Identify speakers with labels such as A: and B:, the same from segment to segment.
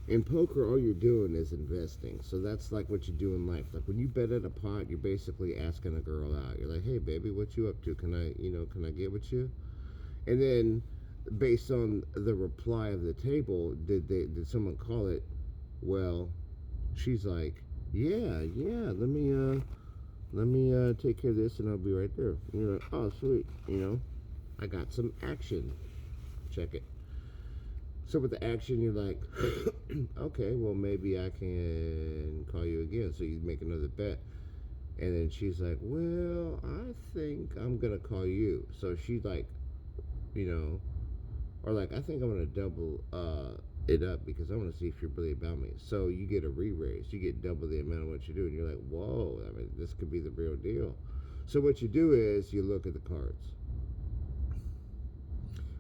A: In poker, all you're doing is investing. So that's like what you do in life. Like when you bet at a pot, you're basically asking a girl out. You're like, hey, baby, what you up to? Can I get with you? And then based on the reply of the table, did someone call it? Well, she's like, yeah, let me take care of this and I'll be right there. And you're like, oh, sweet. I got some action. Check it. So with the action, you're like, okay, well, maybe I can call you again. So you make another bet. And then she's like, well, I think I'm going to call you. So she's like, you know, or like, I think I'm going to double it up because I want to see if you're really about me. So you get a re-raise. You get double the amount of what you do. And you're like, whoa, I mean, this could be the real deal. So what you do is you look at the cards.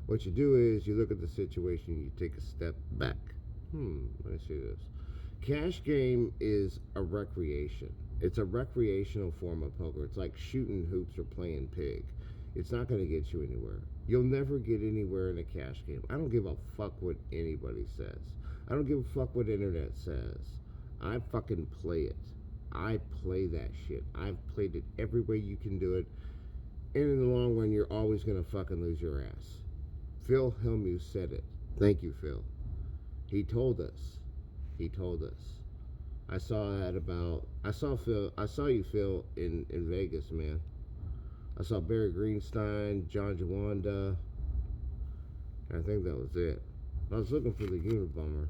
A: What you do is you look at the situation, you take a step back. Let me see this. Cash game is a recreation. It's a recreational form of poker. It's like shooting hoops or playing pig. It's not going to get you anywhere. You'll never get anywhere in a cash game. I don't give a fuck what anybody says. I don't give a fuck what internet says. I fucking play it. I play that shit. I've played it every way you can do it. And in the long run, you're always going to fucking lose your ass. Phil Hellmuth said it. Thank you, Phil. He told us. He told us. I saw you, Phil, in Vegas, man. I saw Barry Greenstein, John Jawanda. I think that was it. I was looking for the Unabomber.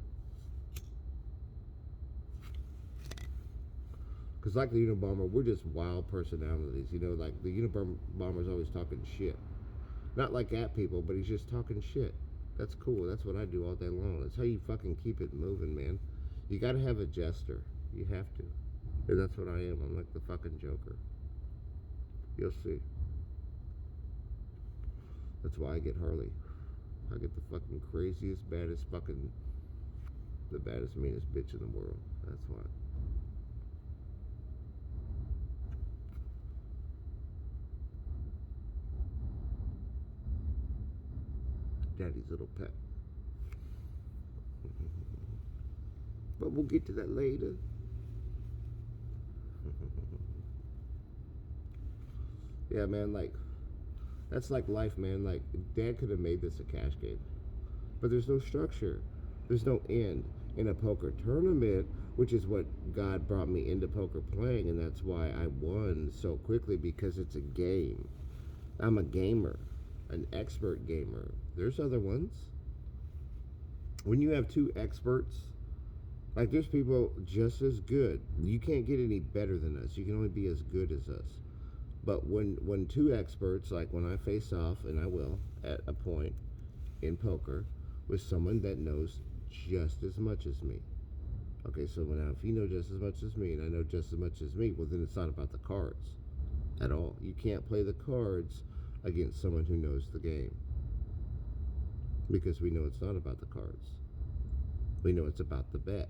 A: Because like the Unabomber, we're just wild personalities. Like the Unabomber's always talking shit. Not like at people, but he's just talking shit. That's cool. That's what I do all day long. That's how you fucking keep it moving, man. You gotta have a jester. You have to. And that's what I am. I'm like the fucking Joker. You'll see. That's why I get Harley. I get the fucking craziest, baddest fucking, the baddest, meanest bitch in the world. That's why. Daddy's little pet. But we'll get to that later. Yeah, man, like, that's like life, man. Like, Dad could have made this a cash game. But there's no structure. There's no end in a poker tournament, which is what God brought me into poker playing, and that's why I won so quickly, because it's a game. I'm a gamer, an expert gamer. There's other ones. When you have two experts, like there's people just as good. You can't get any better than us. You can only be as good as us. But when two experts, like when I face off, and I will at a point in poker, with someone that knows just as much as me. Okay, so now if you know just as much as me and I know just as much as me, well then it's not about the cards at all. You can't play the cards against someone who knows the game, because we know it's not about the cards. We know it's about the bet.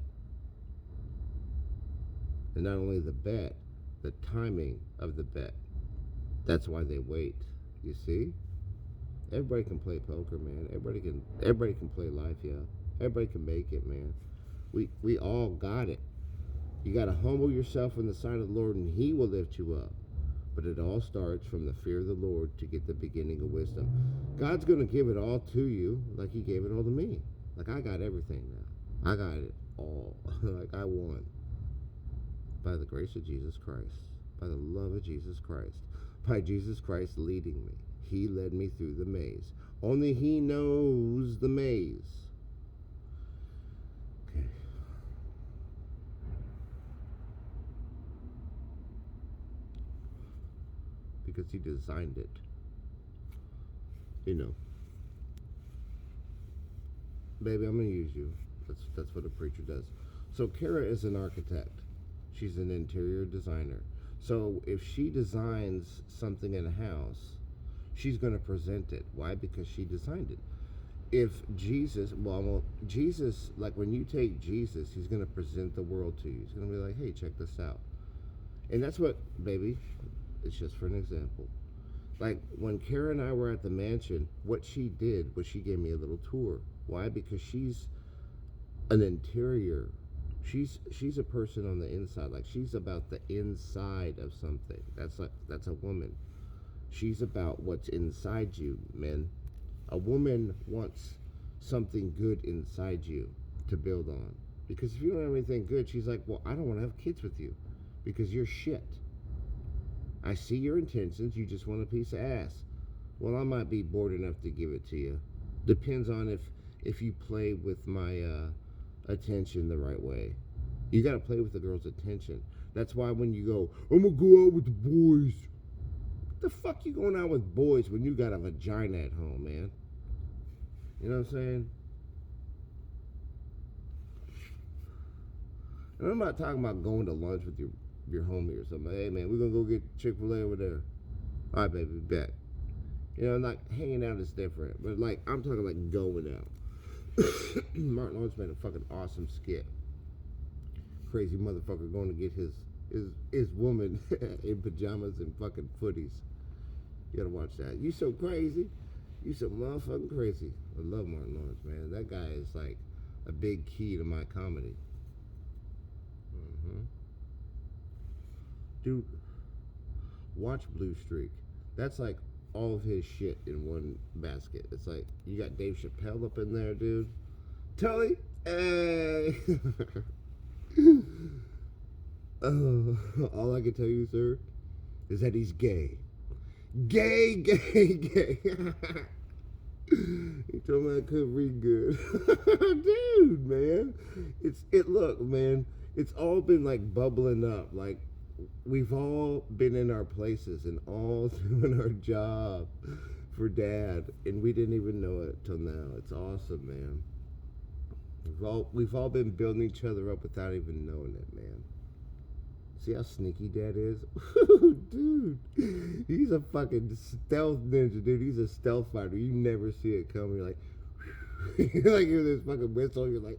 A: And not only the bet, the timing of the bet. That's why they wait. You see? Everybody can play poker, man. Everybody can play life, yeah. Everybody can make it, man. We all got it. You got to humble yourself in the sight of the Lord, and He will lift you up. But it all starts from the fear of the Lord to get the beginning of wisdom. God's going to give it all to you like He gave it all to me. Like, I got everything now. I got it all. Like, I won. By the grace of Jesus Christ. By the love of Jesus Christ. By Jesus Christ leading me. He led me through the maze. Only He knows the maze. Okay. Because He designed it. Baby, I'm going to use you. That's what a preacher does. So Kara is an architect. She's an interior designer. So if she designs something in a house, she's going to present it. Why? Because she designed it. If Jesus, like when you take Jesus, He's going to present the world to you. He's going to be like, hey, check this out. And that's what, baby, it's just for an example. Like when Kara and I were at the mansion, what she did was she gave me a little tour. Why? Because she's an interior. She's a person on the inside. Like she's about the inside of something. That's a woman. She's about what's inside you, men. A woman wants something good inside you to build on. Because if you don't have anything good, she's like, well, I don't want to have kids with you because you're shit. I see your intentions. You just want a piece of ass. Well, I might be bored enough to give it to you. Depends on if you play with my attention the right way. You got to play with the girl's attention. That's why when you go, I'm going to go out with the boys. What the fuck you going out with boys when you got a vagina at home, man? You know what I'm saying? And I'm not talking about going to lunch with your homie or something. Hey, man, we're going to go get Chick-fil-A over there. All right, baby, bet. You know, like, hanging out is different. But, like, I'm talking, like, going out. Martin Lawrence made a fucking awesome skit. Crazy motherfucker going to get his woman in pajamas and fucking footies. You gotta watch that. You so crazy. You so motherfucking crazy. I love Martin Lawrence, man. That guy is, like, a big key to my comedy. Dude, watch Blue Streak. That's like all of his shit in one basket. It's like you got Dave Chappelle up in there, dude. Tully, hey. All I can tell you, sir, is that he's gay. Gay, gay, gay. He told me I couldn't read good. Dude, man. Look, man, it's all been like bubbling up. Like we've all been in our places and all doing our job for Dad, and we didn't even know it till now. It's awesome, man. We've all been building each other up without even knowing it, man. See how sneaky Dad is? Dude, he's a fucking stealth ninja, dude. He's a stealth fighter. You never see it coming. You're like, you're like, hear this fucking whistle. You're like,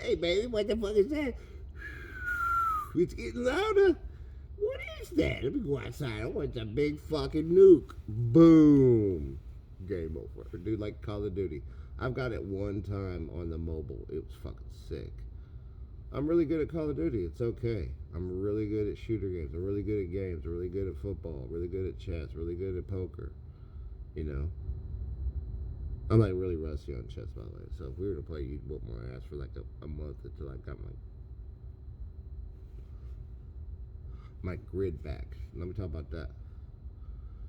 A: hey, baby, what the fuck is that? It's getting louder. What is that? Let me go outside. I want a big fucking nuke. Boom. Game over. Dude, like Call of Duty. I've got it one time on the mobile. It was fucking sick. I'm really good at Call of Duty. It's okay. I'm really good at shooter games. I'm really good at games. I'm really good at football. Really good at chess. Really good at poker. You know? I'm like really rusty on chess, by the way. So if we were to play, you'd whoop my ass for like a month until I got my grid back. Let me talk about that.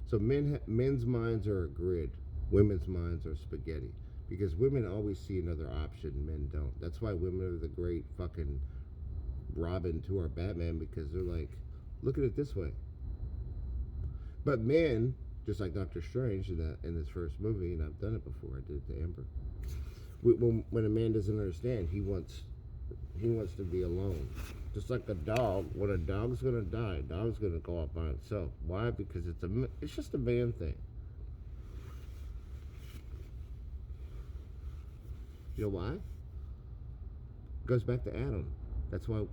A: So men's minds are a grid. Women's minds are spaghetti. Because women always see another option, men don't. That's why women are the great fucking Robin to our Batman, because they're like, look at it this way. But men, just like Doctor Strange in his first movie, and I've done it before, I did it to Amber. When a man doesn't understand, he wants to be alone. Just like a dog, when a dog's gonna die, a dog's gonna go out by itself. Why? Because it's just a man thing. You know why? It goes back to Adam. That's why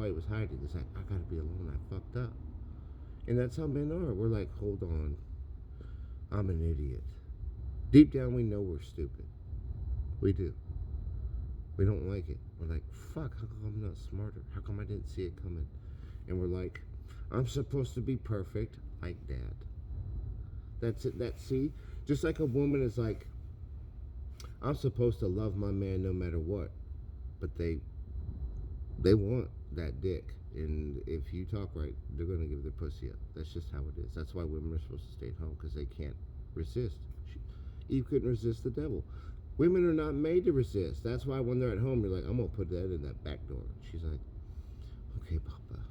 A: he was hiding. He's like, I gotta be alone. I fucked up. And that's how men are. We're like, hold on. I'm an idiot. Deep down, we know we're stupid. We do. We don't like it. We're like, fuck, how come I'm not smarter? How come I didn't see it coming? And we're like, I'm supposed to be perfect like Dad. That's it. See? Just like a woman is like, I'm supposed to love my man no matter what. But they want that dick. And if you talk right, they're going to give their pussy up. That's just how it is. That's why women are supposed to stay at home, because they can't resist. Eve couldn't resist the devil. Women are not made to resist. That's why when they're at home, you're like, I'm going to put that in that back door. She's like, okay, Papa.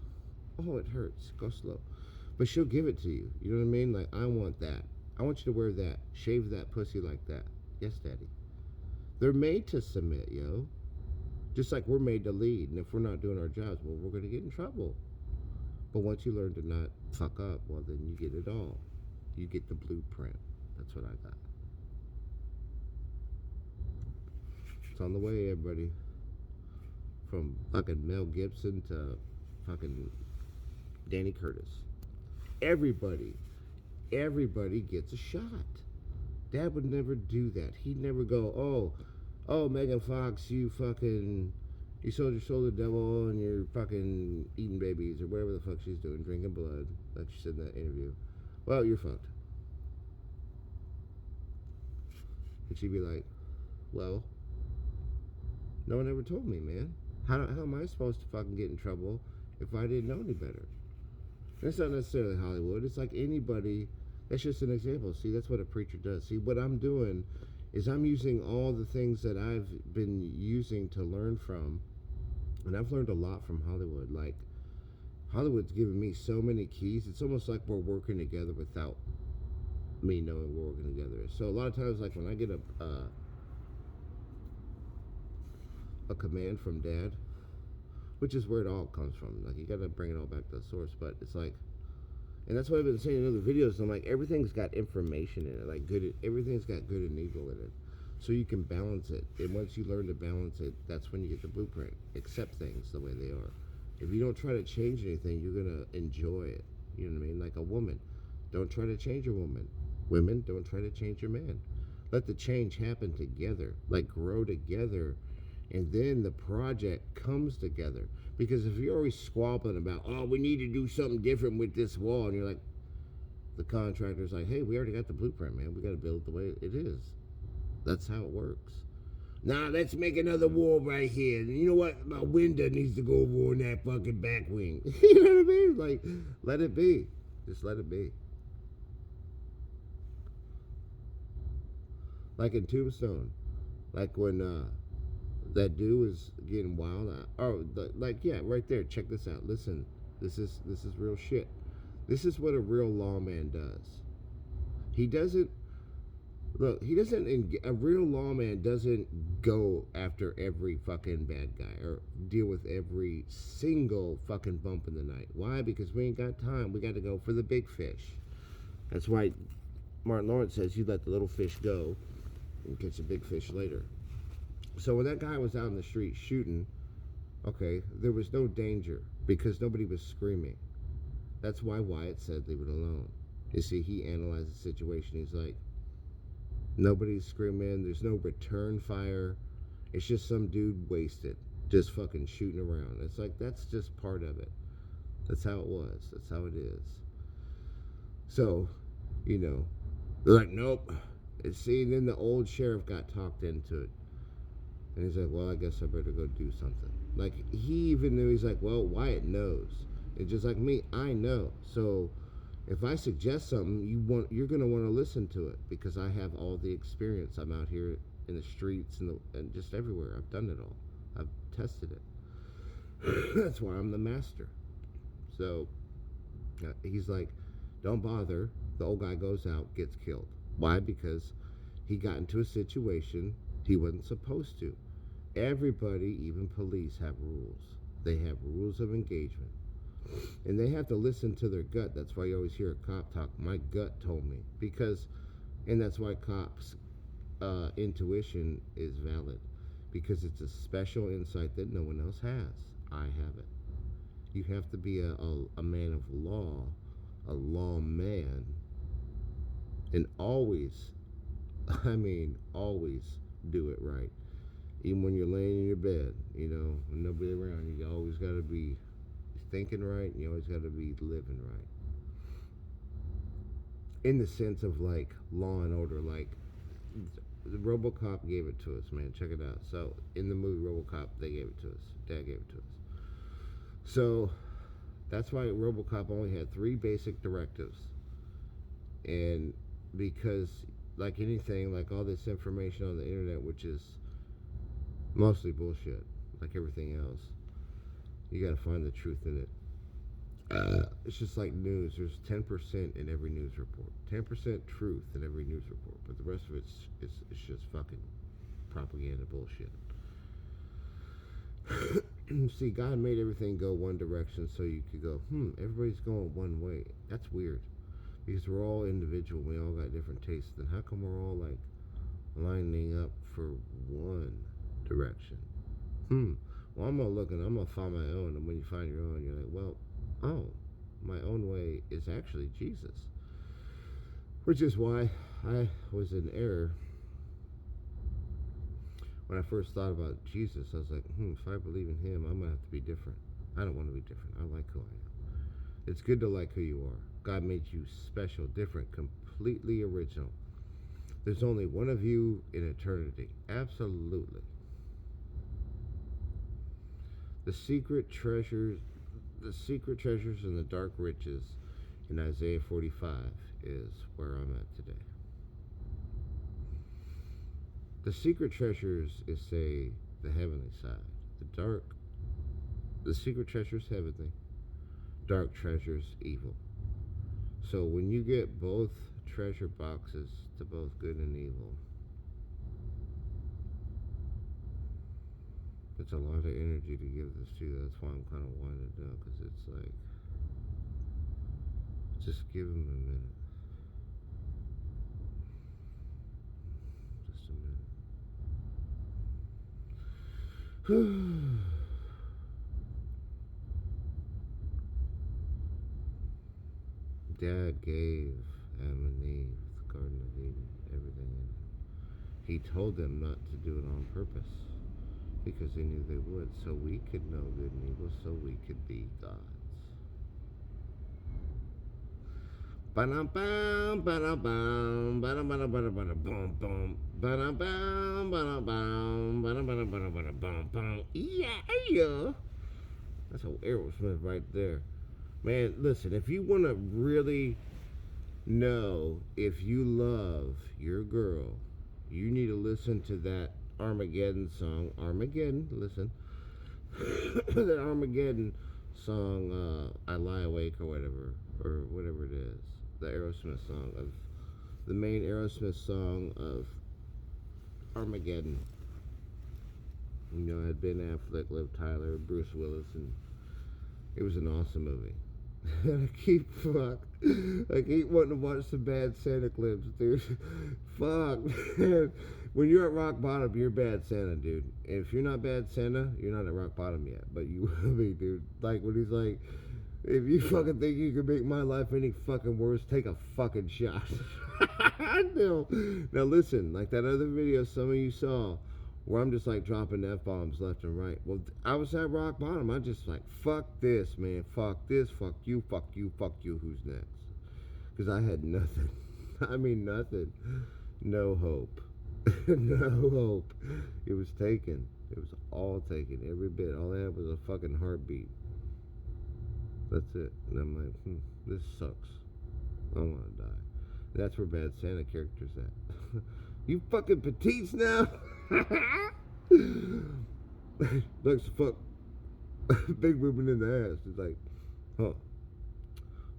A: Oh, it hurts. Go slow. But she'll give it to you. You know what I mean? Like, I want that. I want you to wear that. Shave that pussy like that. Yes, Daddy. They're made to submit, yo. Just like we're made to lead. And if we're not doing our jobs, well, we're going to get in trouble. But once you learn to not fuck up, well, then you get it all. You get the blueprint. That's what I got. It's on the way, everybody. From fucking Mel Gibson to fucking Danny Curtis. Everybody gets a shot. Dad would never do that. He'd never go, oh, oh, Megan Fox, you sold your soul to the devil and you're fucking eating babies or whatever the fuck she's doing, drinking blood, like she said in that interview. Well, you're fucked. And she'd be like, well, no one ever told me, man. How am I supposed to fucking get in trouble if I didn't know any better? And it's not necessarily Hollywood. It's like anybody. That's just an example. See, that's what a preacher does. See, what I'm doing is I'm using all the things that I've been using to learn from. And I've learned a lot from Hollywood. Like, Hollywood's given me so many keys. It's almost like we're working together without me knowing we're working together. So a lot of times, like when I get a command from Dad, which is where it all comes from. Like, you got to bring it all back to the source. But it's like, and that's what I've been saying in other videos. I'm like, everything's got information in it. Like, everything's got good and evil in it. So you can balance it. And once you learn to balance it, that's when you get the blueprint. Accept things the way they are. If you don't try to change anything, you're going to enjoy it. You know what I mean? Like a woman. Don't try to change your woman. Women, don't try to change your man. Let the change happen together. Like, grow together. And then the project comes together. Because if you're always squabbling about, oh, we need to do something different with this wall, and you're like, the contractor's like, hey, we already got the blueprint, man. We got to build it the way it is. That's how it works. Now, let's make another wall right here. And you know what? My window needs to go over on that fucking back wing. You know what I mean? Like, let it be. Just let it be. Like in Tombstone. Like when that dude was getting wild. Yeah, right there. Check this out. Listen, this is real shit. This is what a real lawman does. He doesn't look. A real lawman doesn't go after every fucking bad guy or deal with every single fucking bump in the night. Why? Because we ain't got time. We got to go for the big fish. That's why Martin Lawrence says you let the little fish go and catch the big fish later. So when that guy was out in the street shooting, okay, there was no danger because nobody was screaming. That's why Wyatt said leave it alone. You see, he analyzed the situation. He's like, nobody's screaming. There's no return fire. It's just some dude wasted, just fucking shooting around. It's like, that's just part of it. That's how it was. That's how it is. So, you know, they're like, nope. And see, then the old sheriff got talked into it. And he's like, well, I guess I better go do something. Like, he even knew, he's like, well, Wyatt knows. It's just like me, I know. So if I suggest something, you're going to want to listen to it because I have all the experience. I'm out here in the streets and just everywhere. I've done it all. I've tested it. That's why I'm the master. So he's like, don't bother. The old guy goes out, gets killed. Why? Because he got into a situation he wasn't supposed to. Everybody, even police, have rules. They have rules of engagement. And they have to listen to their gut. That's why you always hear a cop talk, my gut told me. And that's why cops' intuition is valid. Because it's a special insight that no one else has. I have it. You have to be a man of law, a lawman, and always do it right. Even when you're laying in your bed, you know, with nobody around, you always got to be thinking right, and you always got to be living right. In the sense of like law and order, like the RoboCop gave it to us, man. Check it out. So in the movie RoboCop, they gave it to us. Dad gave it to us. So that's why RoboCop only had 3 basic directives. And because, like anything, like all this information on the internet, which is mostly bullshit, like everything else, you gotta find the truth in it. It's just like news. There's 10% in every news report. 10% truth in every news report, but the rest of it's just fucking propaganda bullshit. See, God made everything go one direction so you could go, everybody's going one way. That's weird. Because we're all individual. We all got different tastes. Then how come we're all like lining up for one direction? Well, I'm gonna look and I'm gonna find my own. And when you find your own, you're like, well, my own way is actually Jesus. Which is why I was in error when I first thought about Jesus, I was like, if I believe in him, I'm going to have to be different. I don't want to be different. I like who I am. It's good to like who you are. God made you special, different, completely original. There's only one of you in eternity. Absolutely. The secret treasures and the dark riches in Isaiah 45 is where I'm at today. The secret treasures is, say, the heavenly side. The secret treasures heavenly, dark treasures evil. So when you get both treasure boxes to both good and evil, it's a lot of energy to give this to you. That's why I'm kind of winding down, because it's like, just give him a minute. Just a minute. Dad gave Adam and Eve the Garden of Eden, everything in it. He told them not to do it on purpose, because he knew they would, so we could know good and evil, so we could be gods. Ba-dum-bum, ba-dum-bum, ba-dum-ba-dum-ba-dum-ba-dum, bum, ba-dum-bum, ba-dum-bum, ba-dum-ba-dum-ba-dum-bum, yeah. That's a Aerosmith right there. Man, listen, if you want to really know if you love your girl, you need to listen to that Armageddon song. Armageddon, listen. That Armageddon song, I Lie Awake or whatever it is. The Aerosmith song the main Aerosmith song of Armageddon. You know, it had Ben Affleck, Liv Tyler, Bruce Willis, and it was an awesome movie. And I keep wanting to watch some Bad Santa clips, dude. Fuck, man. When you're at rock bottom, you're Bad Santa, dude. And if you're not Bad Santa, you're not at rock bottom yet. But you will be, dude. Like when he's like, if you fucking think you can make my life any fucking worse, take a fucking shot. No. Now listen, like that other video some of you saw, where I'm just like dropping F-bombs left and right. Well, I was at rock bottom. I just like, fuck this, man. Fuck this. Fuck you. Fuck you. Fuck you. Who's next? Because I had nothing. I mean, nothing. No hope. No hope. It was taken. It was all taken. Every bit. All I had was a fucking heartbeat. That's it. And I'm like, this sucks. I want to die. And that's where Bad Santa character's at. You fucking petites now? Looks fuck big woman in the ass. It's like, huh.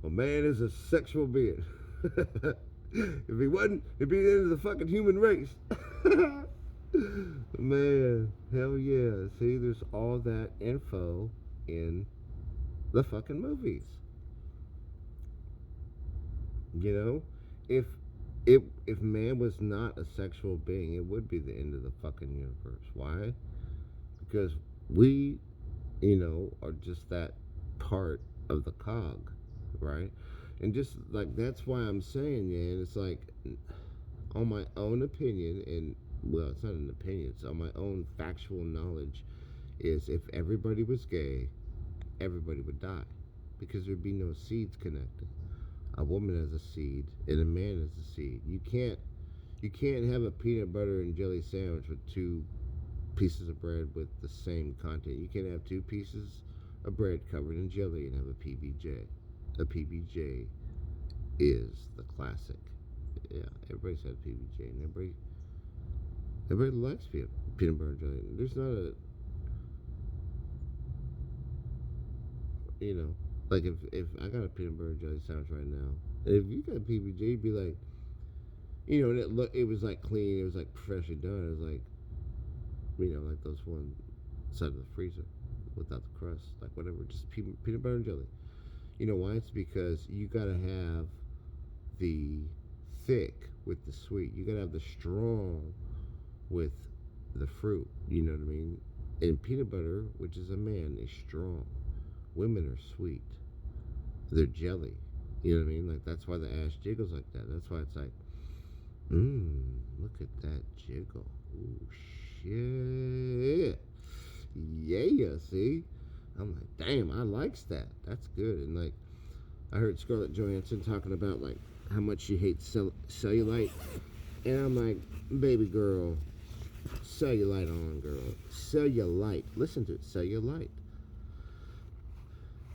A: A man is a sexual being. If he wasn't, it'd be the end of the fucking human race. Man, hell yeah. See, there's all that info in the fucking movies. You know? If man was not a sexual being, it would be the end of the fucking universe. Why? Because we, are just that part of the cog, right? And just like that's why I'm saying, man, it's like on my own opinion, and well, it's not an opinion, it's on my own factual knowledge, is if everybody was gay, everybody would die, because there'd be no seeds connected. A woman has a seed and a man has a seed. You can't have a peanut butter and jelly sandwich with two pieces of bread with the same content. You can't have two pieces of bread covered in jelly and have a PBJ. A PBJ is the classic. Yeah, everybody's had a PBJ, and everybody likes peanut butter and jelly. There's not a, like if I got a peanut butter and jelly sandwich right now, and if you got a PBJ, you'd be like, and it was like clean, it was like freshly done. It was like, like those one side of the freezer without the crust, like whatever, just peanut butter and jelly. You know why? It's because you gotta have the thick with the sweet. You gotta have the strong with the fruit. You know what I mean? And peanut butter, which is a man, is strong. Women are sweet. They're jelly. You know what I mean? Like that's why the ass jiggles like that. That's why it's like, look at that jiggle. Ooh, shit. Yeah, see? I'm like, damn, I likes that. That's good. And like, I heard Scarlett Johansson talking about like how much she hates cellulite. And I'm like, baby girl, cellulite on, girl. Cellulite. Listen to it, cellulite.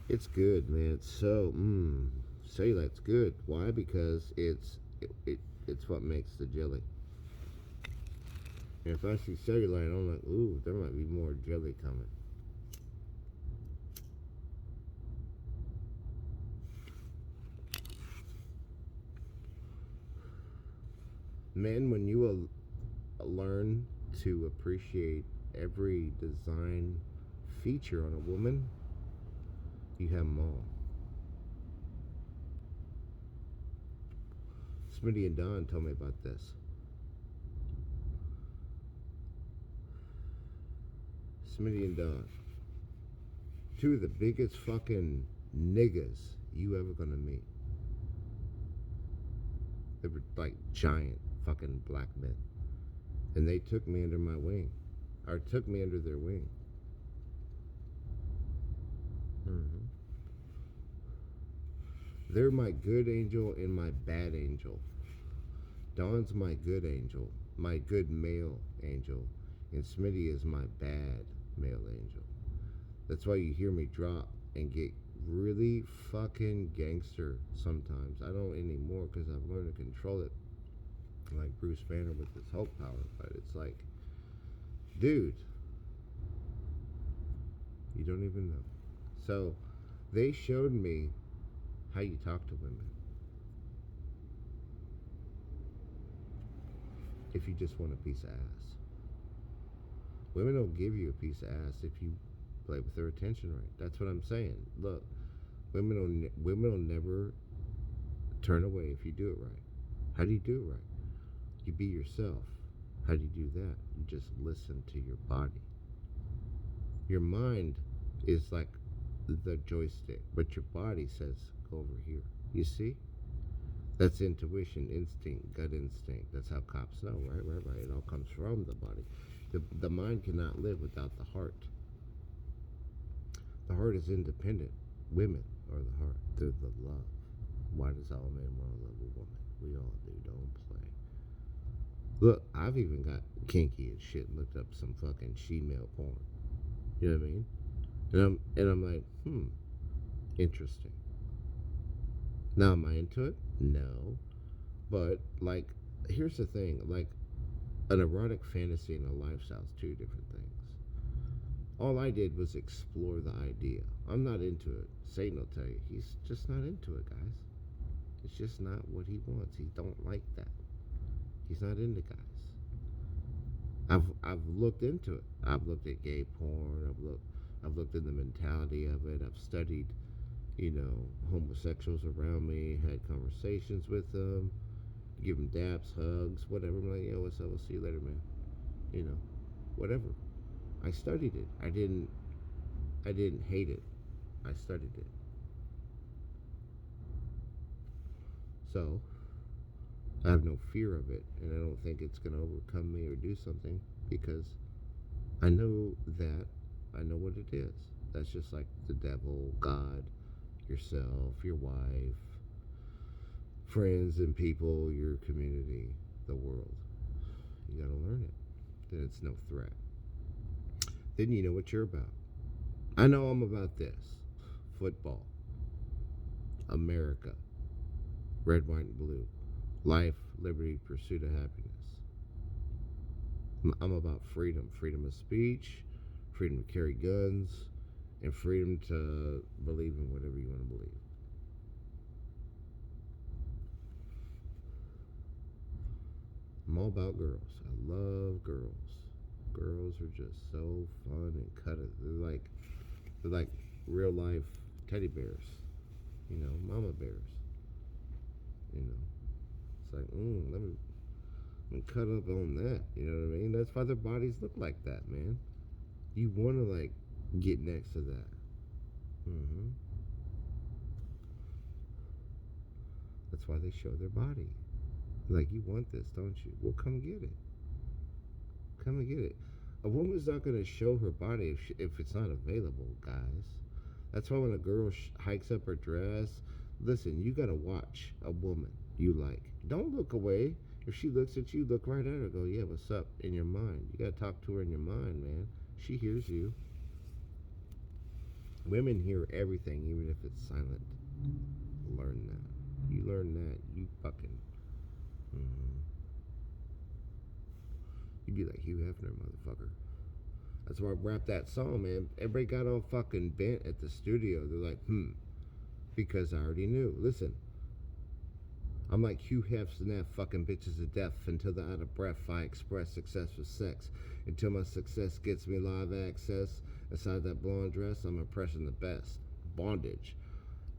A: It's good, man. It's so, cellulite's good. Why? Because it's what makes the jelly. And if I see cellulite, I'm like, ooh, there might be more jelly coming. Men, when you will learn to appreciate every design feature on a woman, you have them all. Smitty and Don told me about this. Smitty and Don, two of the biggest fucking niggas you ever gonna meet. They were like giant fucking black men. And they took me under my wing. Or took me under their wing. Mm-hmm. They're my good angel and my bad angel. Dawn's my good angel, my good male angel, and Smitty is my bad male angel. That's why you hear me drop and get really fucking gangster sometimes. I don't anymore because I've learned to control it, like Bruce Banner with his Hulk power. But it's like, dude, you don't even know. So they showed me how you talk to women. If you just want a piece of ass. Women don't give you a piece of ass if you play with their attention right. That's what I'm saying. Look, women will never turn away if you do it right. How do you do it right? You be yourself. How do you do that? You just listen to your body. Your mind is like the joystick, but your body says, go over here. You see? That's intuition, instinct, gut instinct. That's how cops know, right? Right. It all comes from the body. The mind cannot live without the heart. The heart is independent. Women are the heart. They're the love. Why does all men want to love a woman? We all do. Don't play. Look, I've even got kinky and shit and looked up some fucking she-male porn. You know what I mean? And I'm like, interesting. Now, am I into it? No. But, like, here's the thing. Like, an erotic fantasy and a lifestyle is two different things. All I did was explore the idea. I'm not into it. Satan will tell you. He's just not into it, guys. It's just not what he wants. He don't like that. He's not into guys. I've looked into it. I've looked at gay porn. I've looked at the mentality of it. I've studied, homosexuals around me, had conversations with them, give them daps, hugs, whatever. I'm like, yo, what's up? We'll see you later, man. Whatever. I studied it. I didn't hate it. I studied it. So, I have no fear of it, and I don't think it's going to overcome me or do something, because I know what it is. That's just like the devil, God, yourself, your wife, friends and people, your community, the world. You got to learn it. Then it's no threat. Then you know what you're about. I know I'm about this. Football. America. Red, white, and blue. Life, liberty, pursuit of happiness. I'm about freedom. Freedom of speech, freedom to carry guns, and freedom to believe in whatever you want to believe. I'm all about girls. I love girls. Girls are just so fun and cuddly. They're like real life teddy bears. Mama bears. It's like, let me cut up on that. You know what I mean? That's why their bodies look like that, man. You want to like get next to that. That's why they show their body. Like, you want this, don't you? Well, come get it. Come and get it. A woman's not going to show her body if it's not available, guys. That's why when a girl hikes up her dress, listen, you got to watch a woman you like. Don't look away. If she looks at you, look right at her. Go, yeah, what's up in your mind? You got to talk to her in your mind, man. She hears you. Women hear everything, even if it's silent. Learn that. You learn that, you fucking. Mm-hmm. You'd be like Hugh Hefner, motherfucker. That's why I rapped that song, man. Everybody got all fucking bent at the studio. They're like, because I already knew. Listen, I'm like Hugh Hef's and that fucking bitches to death until they're out of breath. I express success with sex. Until my success gets me live access. Inside that blonde dress, I'm impressing the best. Bondage.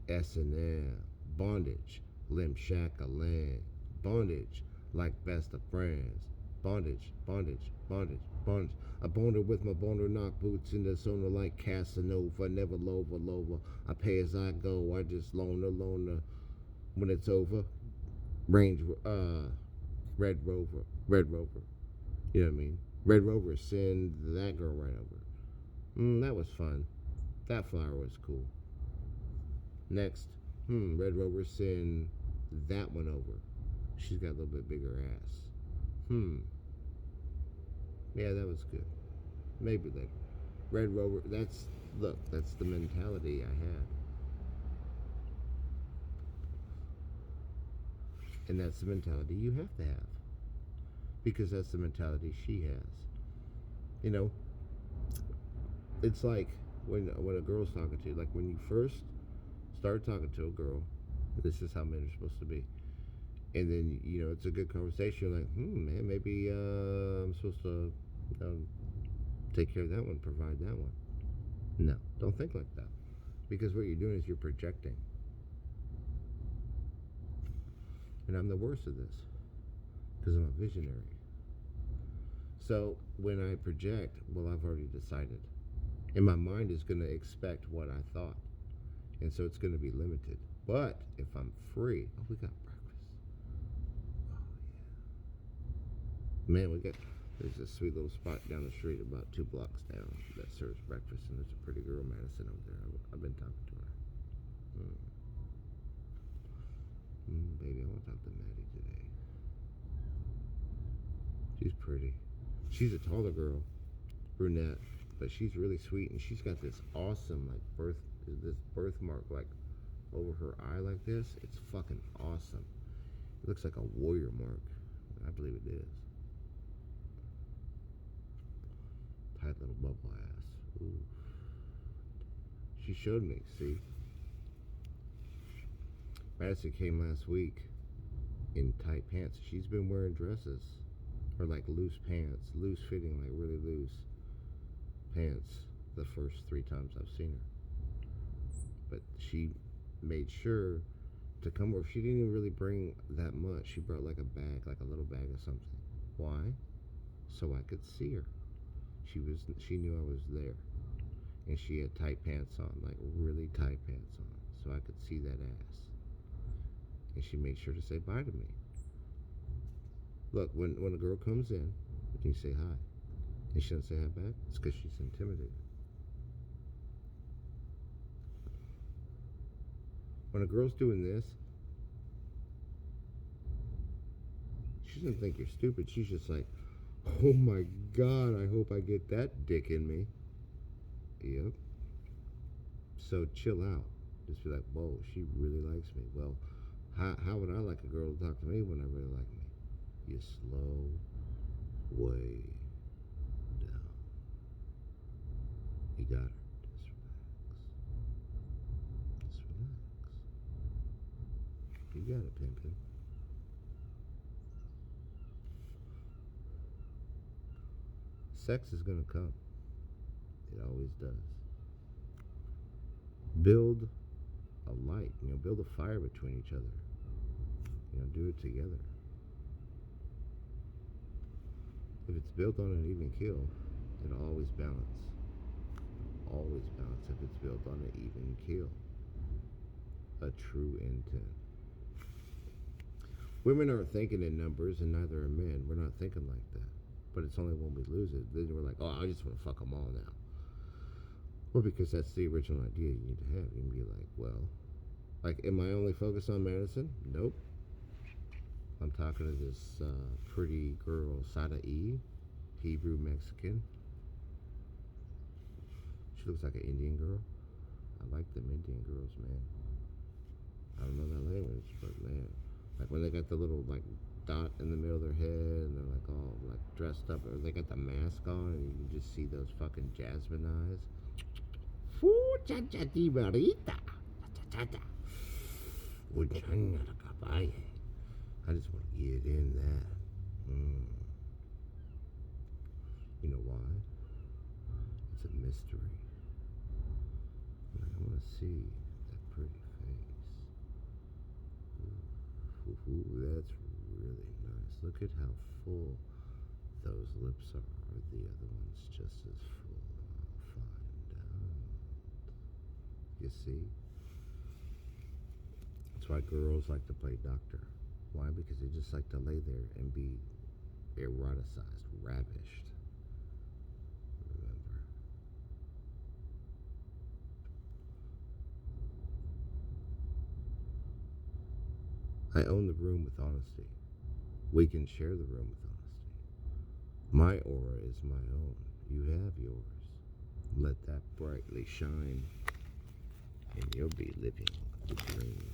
A: S&M. Bondage. Limb Shack-a-Land. Bondage. Like best of friends. Bondage. Bondage. Bondage. Bondage. I boned her with my boner knock boots in the zone like Casanova. Never lover. I pay as I go. I just loner when it's over. Red Rover. You know what I mean? Red Rover send that girl right over. That was fun. That flower was cool. Next, Red Rover send that one over. She's got a little bit bigger ass. Yeah, that was good. Maybe later. Red Rover, that's the mentality I had. And that's the mentality you have to have. Because that's the mentality she has. You know, it's like when a girl's talking to you, like when you first start talking to a girl, this is how men are supposed to be. And then, it's a good conversation. You're like, man, maybe I'm supposed to take care of that one, provide that one. No, don't think like that. Because what you're doing is you're projecting. And I'm the worst of this. Because I'm a visionary. So when I project, well, I've already decided. And my mind is going to expect what I thought. And so it's going to be limited. But if I'm free, we got breakfast. Oh, yeah. Man, there's a sweet little spot down the street about 2 blocks down that serves breakfast. And there's a pretty girl, Madison, over there. I've been talking to her. Baby, I want to talk to Maddie today. She's pretty. She's a taller girl, brunette, but she's really sweet, and she's got this awesome birthmark like over her eye like this. It's fucking awesome. It looks like a warrior mark. I believe it is. Tight little bubble ass. Ooh. She showed me. See, Madison came last week in tight pants. She's been wearing dresses. Or like loose pants, loose fitting, like really loose pants the first 3 times I've seen her. But she made sure to come over. She didn't even really bring that much. She brought like a bag, like a little bag of something. Why? So I could see her. She knew I was there. And she had tight pants on, like really tight pants on. So I could see that ass. And she made sure to say bye to me. Look, when a girl comes in, and you say hi, and she doesn't say hi back, it's because she's intimidated. When a girl's doing this, she doesn't think you're stupid. She's just like, oh my God, I hope I get that dick in me. Yep. So chill out. Just be like, whoa, she really likes me. Well, how would I like a girl to talk to me when I really like me? You slow way down. You got her. Just relax. You got it, Pimpin'. Sex is gonna come. It always does. Build a light. Build a fire between each other. Do it together. If it's built on an even keel, it'll always balance. Always balance if it's built on an even keel. A true intent. Women aren't thinking in numbers, and neither are men. We're not thinking like that. but it's only when we lose it. Then we're like, oh, I just want to fuck them all now. Well, because that's the original idea you need to have. You can be like, well, like, am I only focused on Madison? Nope. I'm talking to this pretty girl, Sada E, Hebrew Mexican. She looks like an Indian girl. I like them Indian girls, man. I don't know that language, but man, like when they got the little like dot in the middle of their head and they're like all like dressed up, or they got the mask on, and you can just see those fucking jasmine eyes. I just want to get in that. You know why? It's a mystery. Like, I want to see that pretty face. Ooh, that's really nice. Look at how full those lips are. Are the other ones just as full? I'll find out. You see? That's why girls like to play doctor. Why? Because they just like to lay there and be eroticized, ravished. Remember. I own the room with honesty. We can share the room with honesty. My aura is my own. You have yours. Let that brightly shine, and you'll be living the dream.